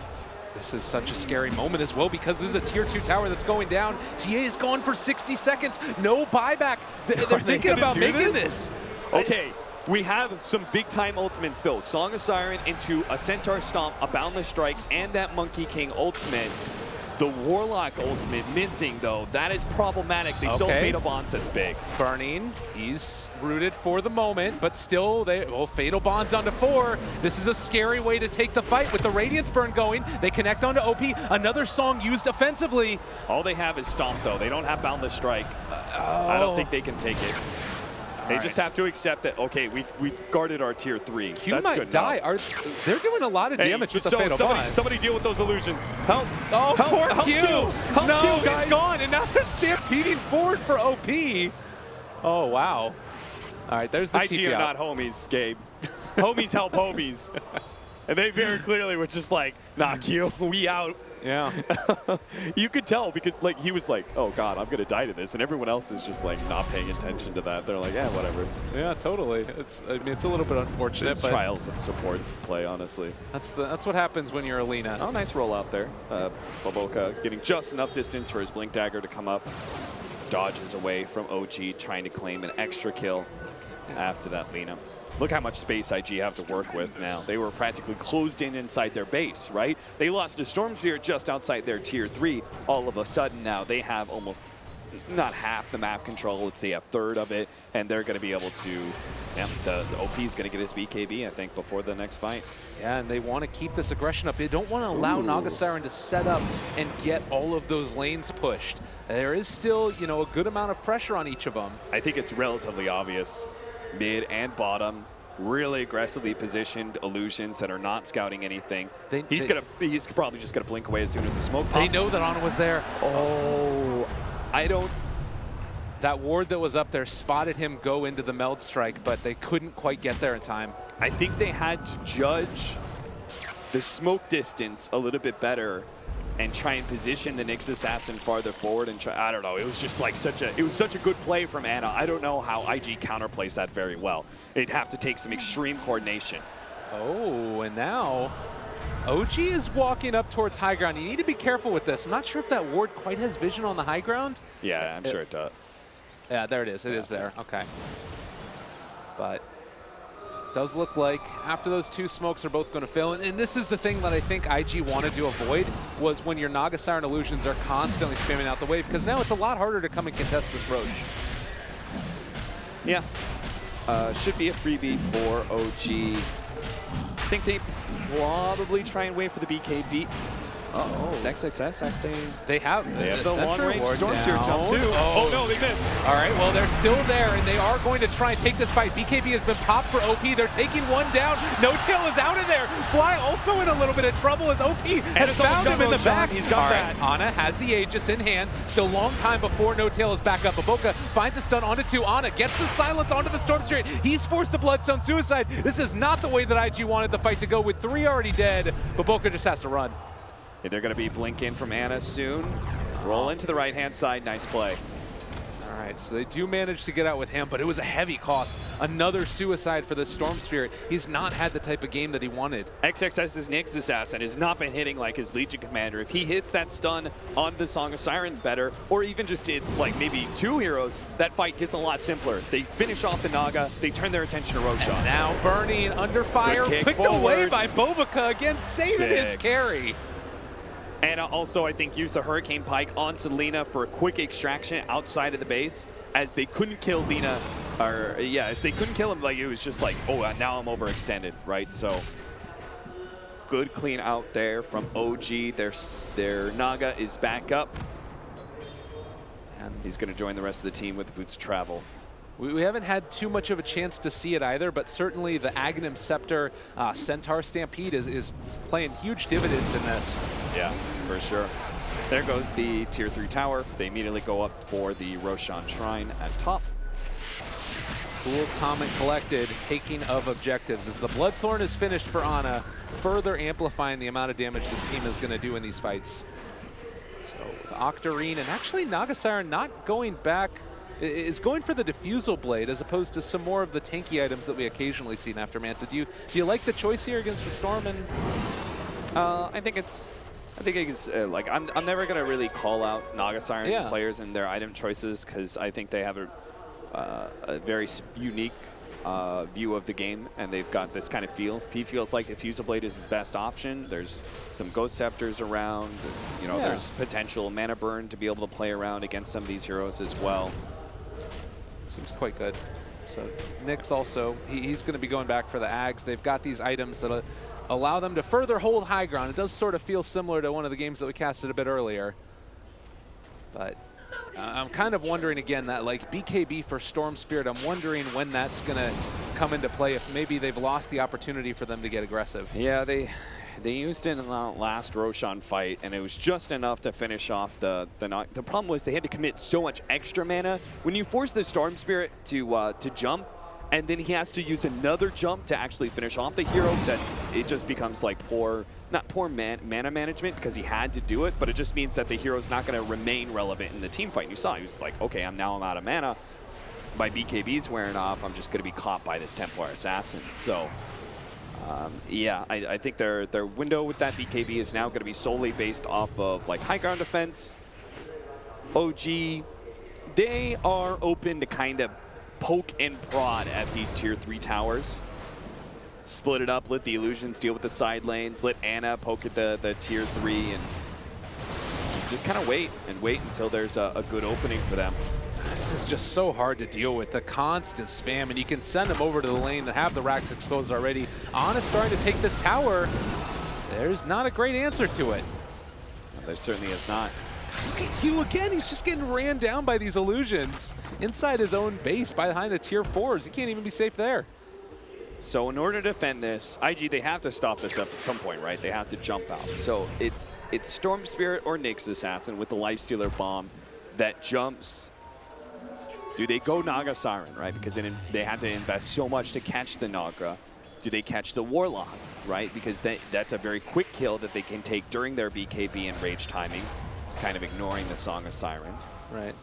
This is such a scary moment as well because this is a tier 2 tower that's going down. TA is gone for 60 seconds. No buyback. They're thinking about making this. Okay, we have some big-time ultimates still. Song of Siren into a Centaur Stomp, a Boundless Strike, and that Monkey King ultimate. The Warlock ultimate missing, though. That is problematic. They still have Fatal Bonds that's big. Burning, he's rooted for the moment, but still, Fatal Bonds onto 4. This is a scary way to take the fight with the Radiance Burn going. They connect onto OP. Another Song used offensively. All they have is Stomp, though. They don't have Boundless Strike. I don't think they can take it. They just have to accept that, okay, we guarded our tier 3. Q That's might good die. Enough. They're doing a lot of damage with the Fatal Bonds. Somebody deal with those illusions. Help. Oh, help, poor help Q. Help No, Q, guys. he's gone, and now they're stampeding forward for OP. Oh, wow. All right, there's the IG TP are out. not homies, Gabe. Homies help homies. And they very clearly were just like, nah, Q, we out. Yeah. You could tell because like he was like, oh God, I'm gonna die to this, and everyone else is just like not paying attention to that. They're like, yeah, whatever. Yeah, totally. I mean, it's a little bit unfortunate, It's but trials of support play, honestly. that's what happens when you're Alina. Oh, nice roll out there. Baboka getting just enough distance for his Blink Dagger to come up. Dodges away from OG, trying to claim an extra kill after that Lina. Look how much space IG have to work with now. They were practically closed in inside their base, right? They lost a Storm Sphere just outside their tier 3. All of a sudden now they have almost not half the map control, let's say a third of it, and they're going to be able to, the OP is going to get his BKB, I think, before the next fight. Yeah, and they want to keep this aggression up. They don't want to allow Naga Siren to set up and get all of those lanes pushed. There is still, you know, a good amount of pressure on each of them. I think it's relatively obvious. Mid and bottom, really aggressively positioned illusions that are not scouting anything. He's probably just gonna blink away as soon as the smoke pops. They know that Ana was there. Oh, I don't. That ward that was up there spotted him go into the meld strike, but they couldn't quite get there in time. I think they had to judge the smoke distance a little bit better and try and position the Nyx Assassin farther forward and try. I don't know. It was just like such a good play from Ana. I don't know how IG counterplays that very well. It'd have to take some extreme coordination. Oh, and now OG is walking up towards high ground. You need to be careful with this. I'm not sure if that ward quite has vision on the high ground. Yeah, I'm sure it does. Yeah, there it is. It is there. Okay. But does look like after those two smokes are both going to fail. And this is the thing that I think IG wanted to avoid, was when your Naga Siren illusions are constantly spamming out the wave, because now it's a lot harder to come and contest this Roche. Yeah. Should be a freebie for OG. I think they probably try and wait for the BKB. Uh-oh. Is XXS, I say? They have the long-range Storm Sphere jump, too. Oh, no, they missed. All right, well, they're still there, and they are going to try and take this fight. BKB has been popped for OP. They're taking one down. No Tail is out of there. Fly also in a little bit of trouble as OP has found him in the back. He's got that. Ana has the Aegis in hand. Still a long time before No Tail is back up. Baboka finds a stun onto 2. Ana gets the silence onto the Storm Sphere. He's forced to Bloodstone Suicide. This is not the way that IG wanted the fight to go, with 3 already dead. Baboka just has to run. They're going to be blinking from Ana soon. Roll into the right-hand side. Nice play. All right, so they do manage to get out with him, but it was a heavy cost. Another suicide for the Storm Spirit. He's not had the type of game that he wanted. XXS's Nyx Assassin has not been hitting like his Legion Commander. If he hits that stun on the Song of Siren better, or even just hits like maybe 2 heroes, that fight gets a lot simpler. They finish off the Naga, they turn their attention to Roshan. Now Burning under fire, picked away by Baboka, again saving his carry. And also, I think, used the Hurricane Pike on Selena for a quick extraction outside of the base, as they couldn't kill Lina, or yeah, as they couldn't kill him. Like, it was just like, oh, now I'm overextended, right? So good clean out there from OG. Their Naga is back up, and he's going to join the rest of the team with Boots Travel. We haven't had too much of a chance to see it either, but certainly the Aghanim Scepter Centaur Stampede is playing huge dividends in this. Yeah, for sure. There goes the tier 3 tower. They immediately go up for the Roshan Shrine at top. Cool comment collected, taking of objectives, as the Bloodthorn is finished for Ana, further amplifying the amount of damage this team is going to do in these fights. So with Octarine, and actually Naga Siren not going back, is going for the Diffusal Blade as opposed to some more of the tanky items that we occasionally see in Aftermanta. Do you like the choice here against the Storm? And I think it's I think it's like I'm never gonna really call out Naga Siren players and their item choices because I think they have a very unique view of the game, and they've got this kind of feel. He feels like the Fusel Blade is his best option. There's some Ghost Scepters around. You know, there's potential mana burn to be able to play around against some of these heroes as well. Seems quite good. So Nyx also, he's going to be going back for the Ags. They've got these items that allow them to further hold high ground. It does sort of feel similar to one of the games that we casted a bit earlier. But I'm kind of wondering again that like BKB for Storm Spirit, I'm wondering when that's going to come into play, if maybe they've lost the opportunity for them to get aggressive. Yeah, they used it in the last Roshan fight, and it was just enough to finish off the knock. The problem was they had to commit so much extra mana. When you force the Storm Spirit to jump, and then he has to use another jump to actually finish off the hero, that it just becomes like not poor mana management because he had to do it, but it just means that the hero's not going to remain relevant in the team fight. And you saw he was like, okay, I'm out of mana. My BKB's wearing off. I'm just going to be caught by this Templar Assassin. So, yeah, I think their window with that BKB is now going to be solely based off of like high ground defense. OG, they are open to kind of poke and prod at these tier 3 towers. Split it up, let the illusions deal with the side lanes, let Ana poke at the tier 3, and just kind of wait until there's a good opening for them. This is just so hard to deal with, the constant spam, and you can send them over to the lane that have the racks exposed already. Ana's starting to take this tower. There's not a great answer to it. No, there certainly is not. Look at Q again, he's just getting ran down by these illusions. Inside his own base, behind the tier 4s. He can't even be safe there. So in order to defend this, IG, they have to stop this up at some point, right? They have to jump out. So it's Storm Spirit or Nyx Assassin with the Lifestealer Bomb that jumps. Do they go Naga Siren, right? Because they had to invest so much to catch the Naga. Do they catch the Warlock, right? Because that's a very quick kill that they can take during their BKB and rage timings, kind of ignoring the Song of Siren. Right.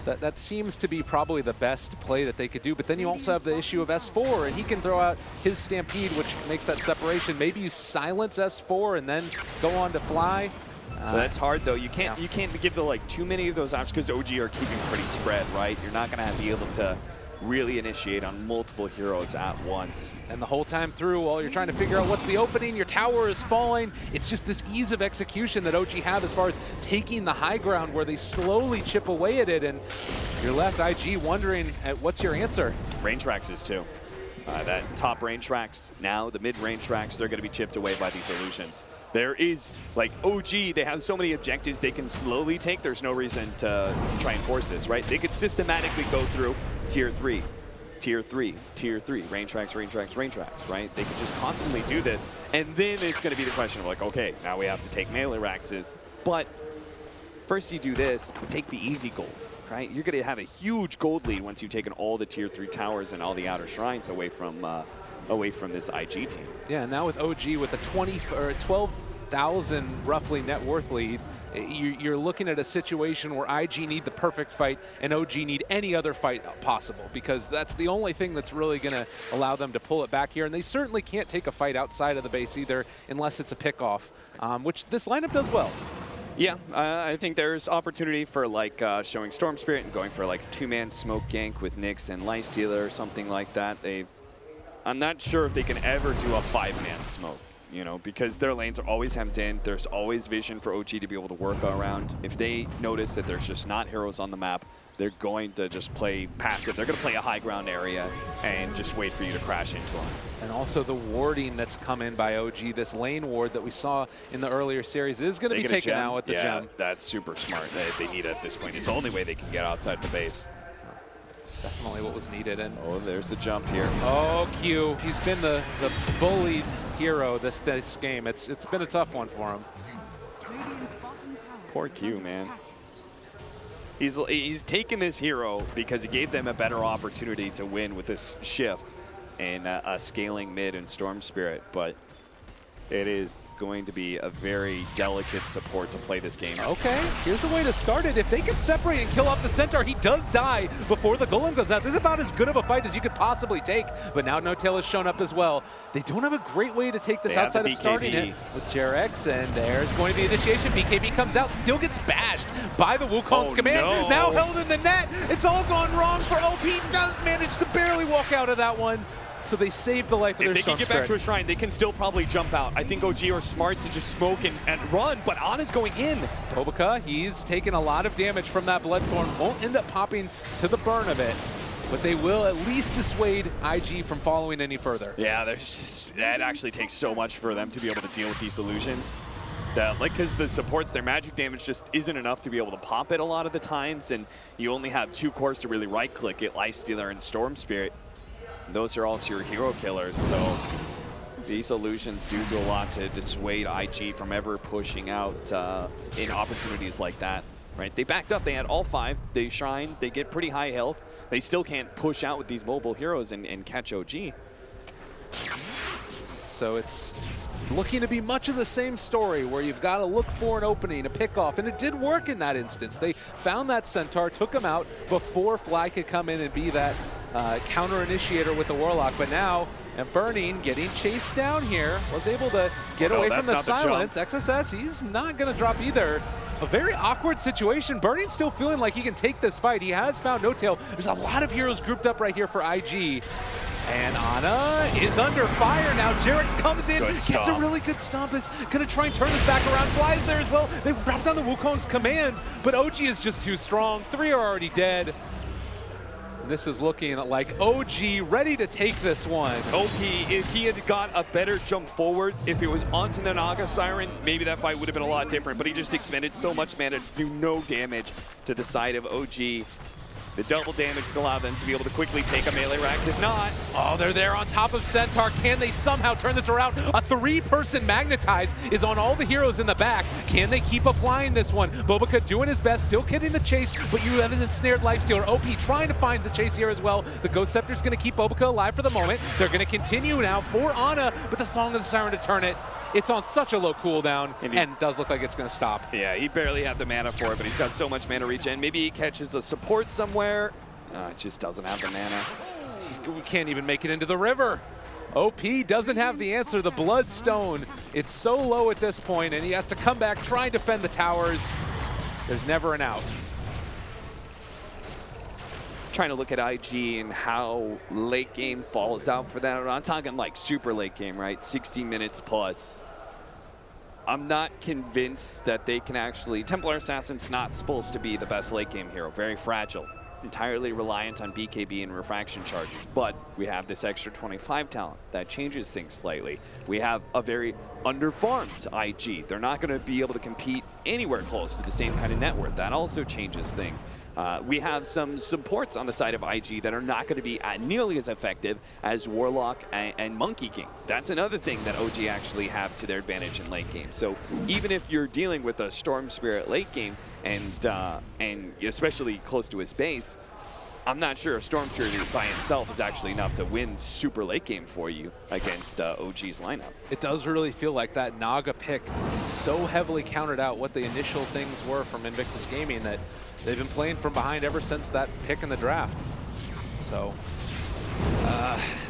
That seems to be probably the best play that they could do, but then you also have the issue of S4, and he can throw out his Stampede, which makes that separation. Maybe you silence S4 and then go on to fly. That's hard though. You can't give the like too many of those options because OG are keeping pretty spread, right? You're not gonna be able to really initiate on multiple heroes at once. And the whole time through, while you're trying to figure out what's the opening, your tower is falling. It's just this ease of execution that OG have as far as taking the high ground where they slowly chip away at it, and you're left IG wondering at what's your answer. Range racks is too. That top range racks, now the mid range racks, they're gonna be chipped away by these illusions. There is, like, OG, they have so many objectives they can slowly take. There's no reason to try and force this, right? They could systematically go through tier 3, tier 3, tier 3, range tracks, range tracks, range tracks, right? They could just constantly do this. And then it's going to be the question of, like, okay, now we have to take melee raxes. But first you do this, take the easy gold, right? You're going to have a huge gold lead once you've taken all the tier 3 towers and all the outer shrines away from this IG team. Yeah, now with OG with a 12,000 roughly net worth lead, you're looking at a situation where IG need the perfect fight and OG need any other fight possible, because that's the only thing that's really going to allow them to pull it back here. And they certainly can't take a fight outside of the base either unless it's a pickoff, which this lineup does well. Yeah, I think there's opportunity for like showing Storm Spirit and going for like a 2-man smoke gank with Nyx and Lifestealer or something like that. I'm not sure if they can ever do a 5-man smoke, you know, because their lanes are always hemmed in. There's always vision for OG to be able to work around. If they notice that there's just not heroes on the map, they're going to just play passive. They're going to play a high ground area and just wait for you to crash into them. And also the warding that's come in by OG, this lane ward that we saw in the earlier series is going to be taken out with the gem. Yeah, that's super smart. They need it at this point. It's the only way they can get outside the base. Definitely what was needed. And oh, there's the jump here. Oh, Q. He's been the bullied hero this game. It's been a tough one for him. Poor Q, man. He's taken this hero because he gave them a better opportunity to win with this shift and a scaling mid and Storm Spirit. But It is going to be a very delicate support to play this game. Okay, here's a way to start it. If they can separate and kill off the Centaur, he does die before the Golem goes out. This is about as good of a fight as you could possibly take, but now No-Tail has shown up as well. They don't have a great way to take this outside of starting it with Jarex, and there's going to be initiation. BKB comes out, still gets bashed by the Wukong's command. No. Now held in the net. It's all gone wrong for OP. Does manage to barely walk out of that one. So they saved the life of their Storm If they can get back to a shrine, they can still probably jump out. I think OG are smart to just smoke and run, but Ana's going in. Tobica, he's taken a lot of damage from that Bloodthorn. Won't end up popping to the burn of it, but they will at least dissuade IG from following any further. Yeah, that actually takes so much for them to be able to deal with these illusions. Because the supports, their magic damage just isn't enough to be able to pop it a lot of the times, and you only have 2 cores to really right-click it, Lifestealer and Storm Spirit. Those are also your hero killers, so these illusions do a lot to dissuade IG from ever pushing out in opportunities like that. Right? They backed up, they had all 5, they shine, they get pretty high health. They still can't push out with these mobile heroes and catch OG. So it's looking to be much of the same story where you've got to look for an opening, a pickoff, and it did work in that instance. They found that Centaur, took him out before Fly could come in and be that counter initiator with the Warlock, but now Burning getting chased down here, was able to get away from the silence. XSS, he's not going to drop either. A very awkward situation. Burning's still feeling like he can take this fight. He has found No-Tail. There's a lot of heroes grouped up right here for IG. And Ana is under fire now. Jarex comes in, gets a really good stomp. Is going to try and turn this back around. Flies there as well. They wrap down the Wukong's command, but OG is just too strong. 3 are already dead. This is looking like OG ready to take this one. OP, if he had got a better jump forward, if it was onto the Naga Siren, maybe that fight would have been a lot different, but he just expended so much mana to do no damage to the side of OG. The double damage is going to allow them to be able to quickly take a melee Rax. If not, oh, they're there on top of Centaur. Can they somehow turn this around? A 3-person Magnetize is on all the heroes in the back. Can they keep applying this one? Bobica doing his best, still getting the chase, but you have an ensnared Lifestealer. OP trying to find the chase here as well. The Ghost Scepter's going to keep Bobica alive for the moment. They're going to continue now for Ana, but the Song of the Siren to turn it. It's on such a low cooldown, and it does look like it's going to stop. Yeah, he barely had the mana for it, but he's got so much mana regen. Maybe he catches a support somewhere. It just doesn't have the mana. We can't even make it into the river. OP doesn't have the answer. The Bloodstone, it's so low at this point, and he has to come back, try and defend the towers. There's never an out. Trying to look at IG and how late game falls out for that. I'm talking like super late game, right? 60 minutes plus. I'm not convinced that they can actually... Templar Assassin's not supposed to be the best late game hero. Very fragile. Entirely reliant on BKB and refraction charges. But we have this extra 25 talent. That changes things slightly. We have a very underfarmed IG. They're not going to be able to compete anywhere close to the same kind of net worth. That also changes things. We have some supports on the side of IG that are not going to be nearly as effective as Warlock and Monkey King. That's another thing that OG actually have to their advantage in late game. So even if you're dealing with a Storm Spirit late game, and especially close to his base, I'm not sure if Storm Spirit by himself is actually enough to win super late game for you against OG's lineup. It does really feel like that Naga pick so heavily countered out what the initial things were from Invictus Gaming that they've been playing from behind ever since that pick in the draft. So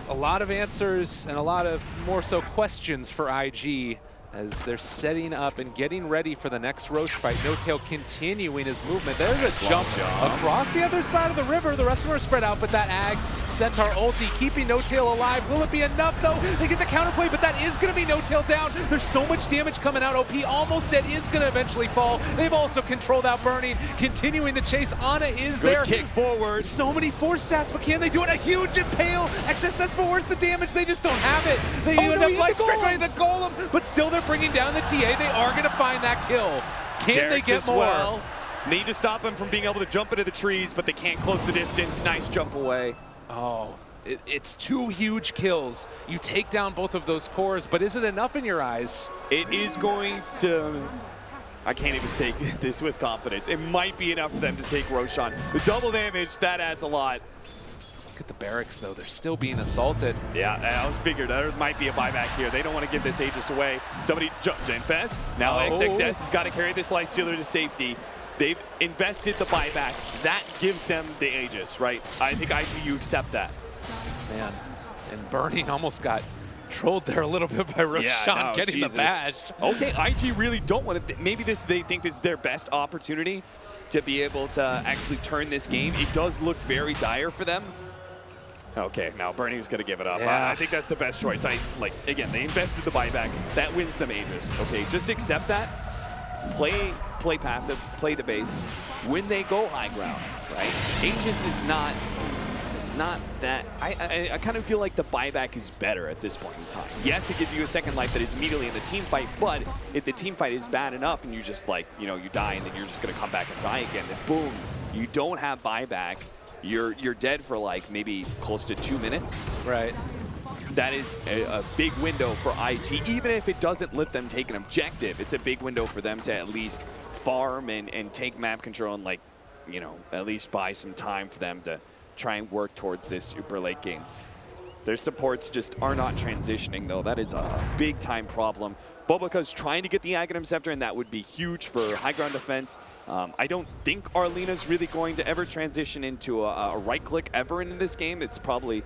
a lot of answers and a lot of more so questions for IG as they're setting up and getting ready for the next Roche fight. No-Tail continuing his movement. There's a jump across the other side of the river. The rest of them are spread out, but that Ags Centaur ulti keeping No-Tail alive. Will it be enough, though? They get the counterplay, but that is going to be No-Tail down. There's so much damage coming out. OP almost dead, is going to eventually fall. They've also controlled out Burning, continuing the chase. Ana is there. Good kick forward. So many force staffs, but can they do it? A huge impale. XSS, but where's the damage? They just don't have it. They end up life striking the Golem, but still they're bringing down the TA. They are going to find that kill. Can they get more? Well. Need to stop him from being able to jump into the trees, but they can't close the distance. Nice jump away. Oh, it's 2 huge kills. You take down both of those cores, but is it enough in your eyes? It is going to... I can't even say this with confidence. It might be enough for them to take Roshan. The double damage, that adds a lot. Look at the barracks, though. They're still being assaulted. Yeah, I was figured there might be a buyback here. They don't want to give this Aegis away. Somebody jumped in fast. Now XXS has got to carry this Lifestealer to safety. They've invested the buyback. That gives them the Aegis, right? I think you accept that. Man, and Burning almost got trolled there a little bit by Roshan getting the badge. Okay, IG really don't want to. Maybe they think this is their best opportunity to be able to actually turn this game. It does look very dire for them. Okay, now Burning's going to give it up. Yeah. I think that's the best choice. Again, they invested the buyback. That wins them Aegis. Okay, just accept that. Play passive, play the base. When they go high ground, right? Aegis is not that. I kind of feel like the buyback is better at this point in time. Yes, it gives you a second life that is immediately in the team fight, but if the team fight is bad enough and you just you die and then you're just going to come back and die again, then boom, you don't have buyback. You're dead for maybe close to 2 minutes. Right. That is a big window for IG. Even if it doesn't let them take an objective, it's a big window for them to at least farm and take map control and at least buy some time for them to try and work towards this super late game. Their supports just are not transitioning, though. That is a big-time problem. Bobaka's trying to get the Aghanim Scepter, and that would be huge for high ground defense. I don't think Arlena's really going to ever transition into a right-click ever in this game. It's probably,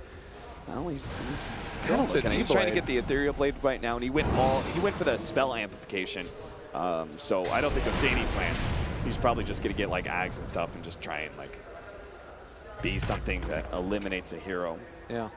well, he's kind of looking. He's trying to get the Ethereal Blade right now, and he went for the spell amplification. So I don't think there's any plans. He's probably just going to get Ags and stuff and just try and be something that eliminates a hero. Yeah.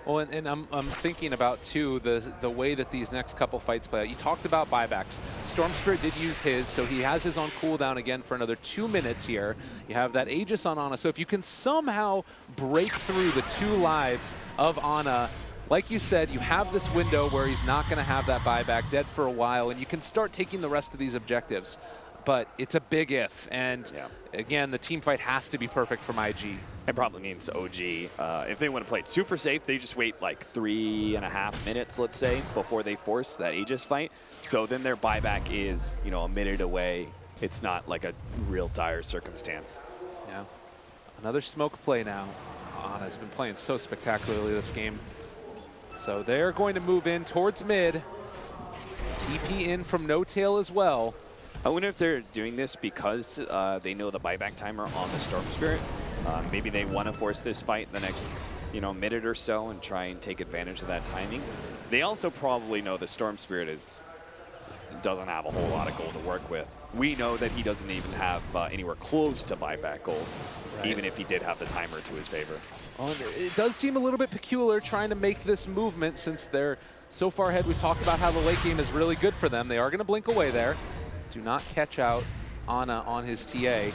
Well, and I'm thinking about, too, the way that these next couple fights play out. You talked about buybacks. Storm Spirit did use his, so he has his on cooldown again for another 2 minutes here. You have that Aegis on Ana. So if you can somehow break through the 2 lives of Ana, like you said, you have this window where he's not going to have that buyback, dead for a while, and you can start taking the rest of these objectives. But it's a big if, and again, the team fight has to be perfect from IG. It probably means OG, if they want to play it super safe, they just wait 3.5 minutes, let's say, before they force that Aegis fight. So then their buyback is, a minute away. It's not a real dire circumstance. Yeah. Another smoke play now. Ana's been playing so spectacularly this game. So they're going to move in towards mid. TP in from No Tail as well. I wonder if they're doing this because they know the buyback timer on the Storm Spirit. Maybe they want to force this fight in the next, minute or so and try and take advantage of that timing. They also probably know the Storm Spirit doesn't have a whole lot of gold to work with. We know that he doesn't even have anywhere close to buyback gold, even if he did have the timer to his favor. Well, it does seem a little bit peculiar trying to make this movement since they're so far ahead. We've talked about how the late game is really good for them. They are going to blink away there. Do not catch out Ana on his TA.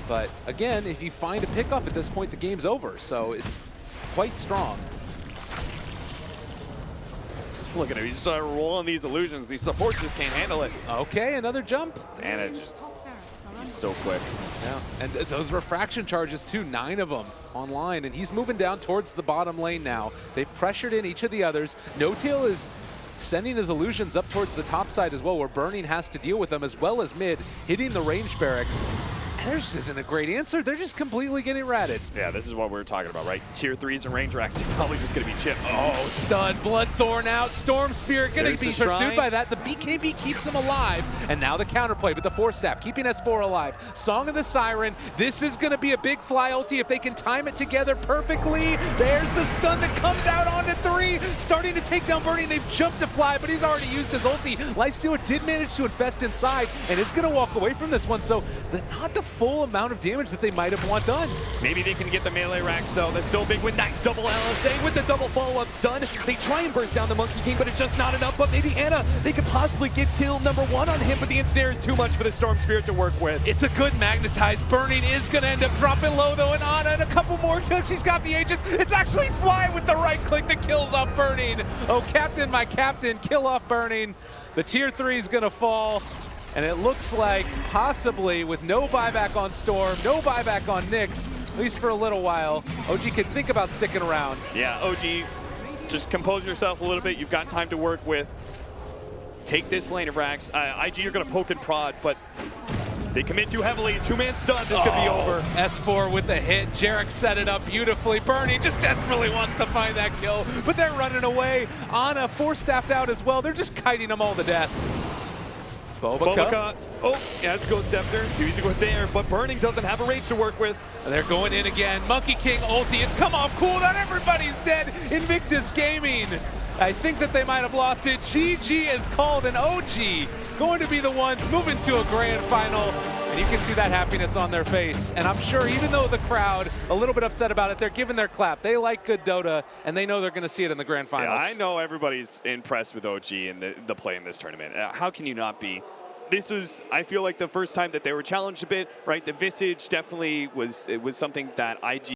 But again, if you find a pickoff at this point, the game's over. So it's quite strong. Look at him. He's starting rolling these illusions. These supports just can't handle it. Okay, another jump. And he's so quick. Yeah, and those refraction charges too, 9 of them online. And he's moving down towards the bottom lane now. They've pressured in each of the others. No Tail is sending his illusions up towards the top side as well, where Burning has to deal with them, as well as mid, hitting the range barracks. And there just isn't a great answer. They're just completely getting ratted. Yeah, this is what we're talking about, right? Tier 3s and range racks are probably just going to be chipped. Oh, stun, Bloodthorn out, Storm Spirit going to be pursued by that. The BKB keeps him alive, and now the counterplay, but the Force Staff keeping S4 alive. Song of the Siren, this is going to be a big fly ulti if they can time it together perfectly. There's the stun that comes out onto 3, starting to take down Burning. They've jumped to fly, but he's already used his ulti. Lifestealer did manage to infest inside, and is going to walk away from this one, so not the full amount of damage that they might have want done. Maybe they can get the melee racks, though. That's still a big win. Nice double LSA with the double follow-up stun. They try and burst down the Monkey King, but it's just not enough. But maybe Ana, they could possibly get till #1 on him, but the ensnare is too much for the Storm Spirit to work with. It's a good magnetized. Burning is going to end up dropping low, though, and Ana, and a couple more clicks. He's got the Aegis. It's actually Fly with the right click that kills off Burning. Oh, Captain, my Captain, kill off Burning. The tier 3 is going to fall. And it looks like possibly with no buyback on Storm, no buyback on Nyx, at least for a little while, OG can think about sticking around. Yeah, OG, just compose yourself a little bit. You've got time to work with. Take this lane of racks. IG, you're going to poke and prod, but They commit too heavily. Two-man stun. This could be over. S4 with the hit. Jarek set it up beautifully. Bernie just desperately wants to find that kill, but they're running away. Ana force-staffed out as well. They're just kiting them all to death. Bobica. Oh, yeah, let's go Scepter. Suzy go there, but Burning doesn't have a range to work with. They're going in again. Monkey King ulti. It's come off cooldown. Everybody's dead. Invictus Gaming. I think that they might have lost it. GG is called, an OG going to be the ones moving to a grand final. And you can see that happiness on their face. And I'm sure even though the crowd a little bit upset about it, they're giving their clap. They like good Dota, and they know they're going to see it in the grand finals. Yeah, I know everybody's impressed with OG and the play in this tournament. How can you not be? This was, I feel like, the first time that they were challenged a bit, right? The Visage definitely was something that IG